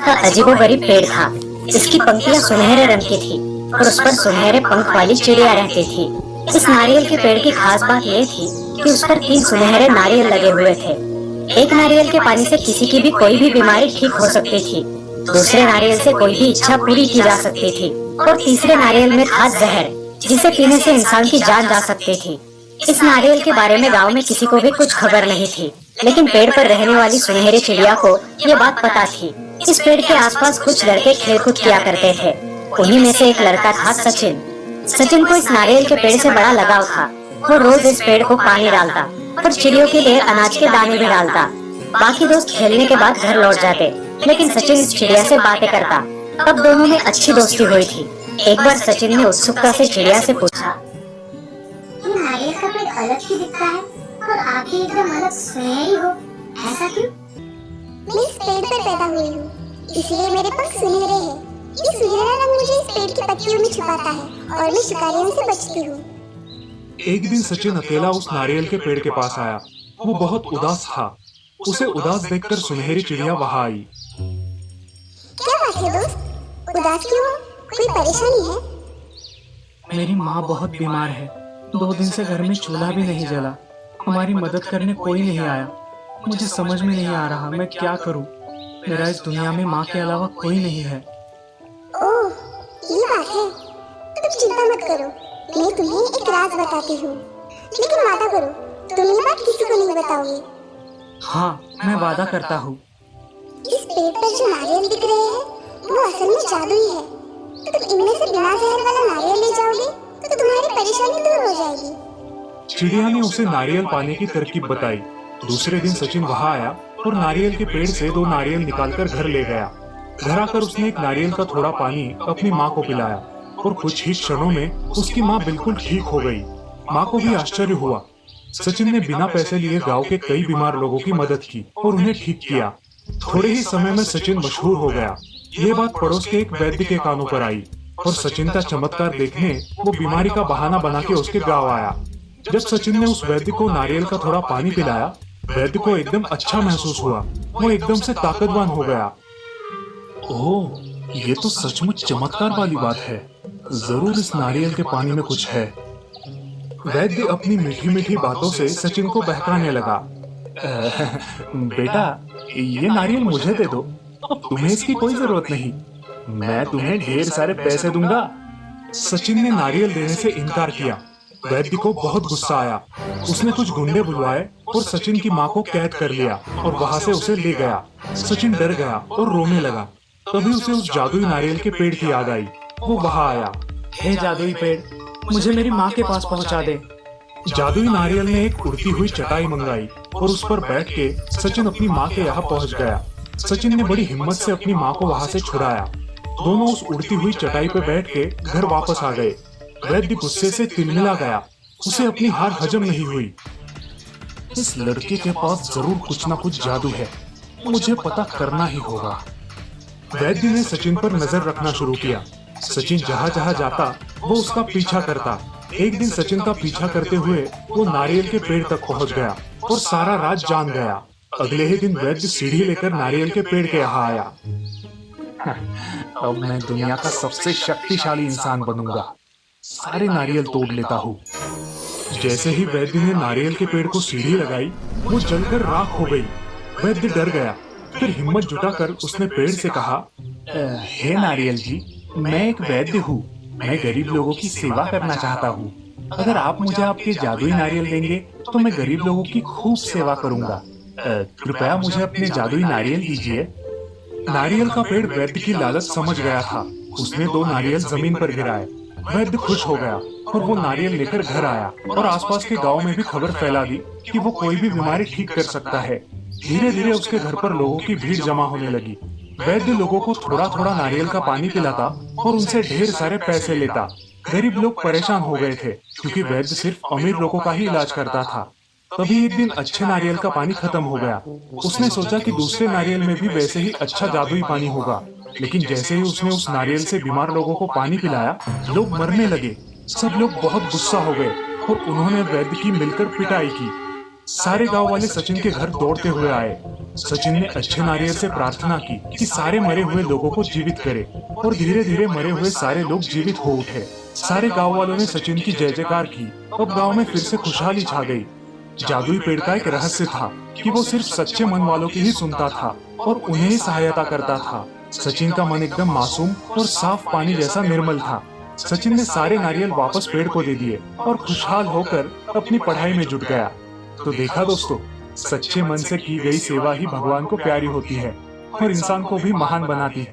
का अजीबोगरीब पेड़ था। इसकी पंक्तियां सुनहरे रंग की थी और उस पर सुनहरे पंख वाली चिड़िया रहती थी। इस नारियल के पेड़ की खास बात यह थी कि उस पर 3 सुनहरे नारियल लगे हुए थे। एक नारियल के पानी से किसी की भी कोई भी बीमारी ठीक हो सकती थी, दूसरे नारियल से कोई भी इच्छा पूरी की जा सकती थी और तीसरे नारियल में था जहर, जिसे पीने से इंसान की जान जा सकती थी। इस नारियल के बारे में गांव में किसी को भी कुछ खबर नहीं थी, लेकिन पेड़ पर रहने वाली सुनहरी चिड़िया को ये बात पता थी। इस पेड़ के आसपास कुछ लड़के खेलकूद किया करते थे। उन्हीं में से एक लड़का था सचिन। सचिन को इस नारियल के पेड़ से बड़ा लगाव था। वो रोज इस पेड़ को पानी डालता और चिड़ियों के लिए अनाज के दाने भी डालता। बाकी दोस्त खेलने के बाद घर लौट जाते, लेकिन सचिन इस चिड़िया से बातें करता। अब दोनों में अच्छी दोस्ती हुई थी। एक बार सचिन ने उत्सुकता से चिड़िया से पूछा, ये नारियल का पेड़ अलग क्यों दिखता है और आंखें एकदम अलग सुनहरी हो, ऐसा क्यों? मैं इस पेड़ पर पैदा हुई हूँ, इसलिए मेरे पंख सुनहरे हैं। ये सुनहरा रंग मुझे इस पेड़ की पत्तियों में छुपाता है और मैं शिकारियों से बचती हूँ। एक दिन सचिन अकेला उस नारियल के पेड़ के पास आया। वो बहुत उदास था। उसे उदास देखकर सुनहरी चिड़िया वहां आई। क्या बात है दोस्त, उदास क्यों हो? कोई परेशानी है? मेरी माँ बहुत बीमार है। 2 दिन से घर में चूल्हा भी नहीं जला। हमारी मदद करने कोई नहीं आया। मुझे समझ में नहीं आ रहा मैं क्या करूं। मेरा इस दुनिया में माँ के अलावा कोई नहीं है। ओह, ये बात है। तुम चिंता मत करो, मैं तुम्हें एक राज बताती हूँ। लेकिन वादा करो, तुम ये बात किसी को नहीं बताओगे। हाँ, मैं वादा करता हूँ। इस पेड़ पर जो नारियल दिख रहे हैं, वो असल में जादुई है। तो तुम इनमें से बिना जहर वाला नारियल ले जाओगे तो तुम्हारी परेशानी दूर हो जाएगी। चिड़िया ने उसे नारियल पाने की तरकीब बताई। दूसरे दिन सचिन वहां आया और नारियल के पेड़ से 2 नारियल निकालकर घर ले गया। घर आकर उसने एक नारियल का थोड़ा पानी अपनी माँ को पिलाया और कुछ ही क्षणों में उसकी माँ बिल्कुल ठीक हो गई। माँ को भी आश्चर्य हुआ। सचिन ने बिना पैसे लिए गांव के कई बीमार लोगों की मदद की और उन्हें ठीक किया। थोड़े ही समय में सचिन मशहूर हो गया। ये बात पड़ोस के एक वैद्य के कानों पर आई और सचिन का चमत्कार देखने वो बीमारी का बहाना बना के उसके गांव आया। जब सचिन ने उस वैद्य को नारियल का थोड़ा पानी पिलाया, वैद्य को एकदम अच्छा महसूस हुआ। वो एकदम से ताकतवान हो गया। ओह, ये तो सचमुच चमत्कार वाली बात है। जरूर इस नारियल के पानी में कुछ है। वैद्य अपनी मीठी मीठी बातों से सचिन को बहकाने लगा। बेटा, ये नारियल मुझे दे दो, अब तुम्हें इसकी कोई जरूरत नहीं। मैं तुम्हें ढेर सारे पैसे दूंगा। सचिन ने नारियल देने से इनकार किया। वैद्य को बहुत गुस्सा आया। उसने कुछ गुंडे बुलवाए और सचिन की माँ को कैद कर लिया और वहां से उसे ले गया। सचिन डर गया और रोने लगा। तभी उसे उस जादुई नारियल के पेड़ की याद आई। वो वहां आया। हे जादुई पेड़, मुझे मेरी माँ के पास पहुँचा दे। जादुई नारियल ने एक उड़ती हुई चटाई मंगाई और उस पर बैठ के सचिन अपनी माँ के यहाँ पहुँच गया। सचिन ने बड़ी हिम्मत से अपनी माँ को वहां से छुड़ाया। दोनों उस उड़ती हुई चटाई पर बैठ के घर वापस आ गए। वैद्य गुस्से से तिलमिला गया। उसे अपनी हार हजम नहीं हुई। इस लड़के के पास जरूर कुछ ना कुछ जादू है, मुझे पता करना ही होगा। वैद्य ने सचिन पर नजर रखना शुरू किया। सचिन जहाँ जहाँ जाता वो उसका पीछा करता। एक दिन सचिन का पीछा करते हुए वो नारियल के पेड़ तक पहुँच गया और सारा राज जान गया। अगले ही दिन वैद्य सीढ़ी लेकर नारियल के पेड़ के यहाँ आया। अब मैं दुनिया का सबसे शक्तिशाली इंसान बनूंगा। सारे नारियल तोड़ लेता हूँ। जैसे ही वैद्य ने नारियल के पेड़ को सीढ़ी लगाई, वो जलकर राख हो गई। वैद्य डर गया। फिर हिम्मत जुटाकर उसने पेड़ से कहा, हे नारियल जी, मैं एक वैद्य हूँ। मैं गरीब लोगों की सेवा करना चाहता हूँ। अगर आप मुझे आपके जादुई नारियल देंगे तो मैं गरीब लोगों की खूब सेवा करूंगा। कृपया मुझे अपने जादुई नारियल दीजिए। नारियल का पेड़ वैद्य की लालच समझ गया था। उसने 2 नारियल जमीन पर गिराए। वैद्य खुश हो गया और वो नारियल लेकर घर आया और आसपास के गांव में भी खबर फैला दी कि वो कोई भी बीमारी ठीक कर सकता है। धीरे धीरे उसके घर पर लोगों की भीड़ जमा होने लगी। वैद्य लोगों को थोड़ा थोड़ा नारियल का पानी पिलाता और उनसे ढेर सारे पैसे लेता। गरीब लोग परेशान हो गए थे क्योंकि वैद्य सिर्फ अमीर लोगों का ही इलाज करता था। तभी एक दिन अच्छे नारियल का पानी खत्म हो गया। उसने सोचा कि दूसरे नारियल में भी वैसे ही अच्छा जादुई पानी होगा। लेकिन जैसे ही उसने उस नारियल से बीमार लोगों को पानी पिलाया, लोग मरने लगे। सब लोग बहुत गुस्सा हो गए और उन्होंने वैद्य की मिलकर पिटाई की। सारे गांव वाले सचिन के घर दौड़ते हुए आए। सचिन ने अच्छे नारियल से प्रार्थना की कि सारे मरे हुए लोगों को जीवित करे, और धीरे धीरे मरे हुए सारे लोग जीवित हो उठे। सारे गांव वालों ने सचिन की जय जयकार की। अब गांव में फिर से खुशहाली छा गई। जादुई पेड़ का एक रहस्य था कि वो सिर्फ सच्चे मन वालों की ही सुनता था और उन्हें ही सहायता करता था। सचिन का मन एकदम मासूम और साफ पानी जैसा निर्मल था। सचिन ने सारे नारियल वापस पेड़ को दे दिए और खुशहाल होकर अपनी पढ़ाई में जुट गया। तो देखा दोस्तों, सच्चे मन से की गई सेवा ही भगवान को प्यारी होती है और इंसान को भी महान बनाती है।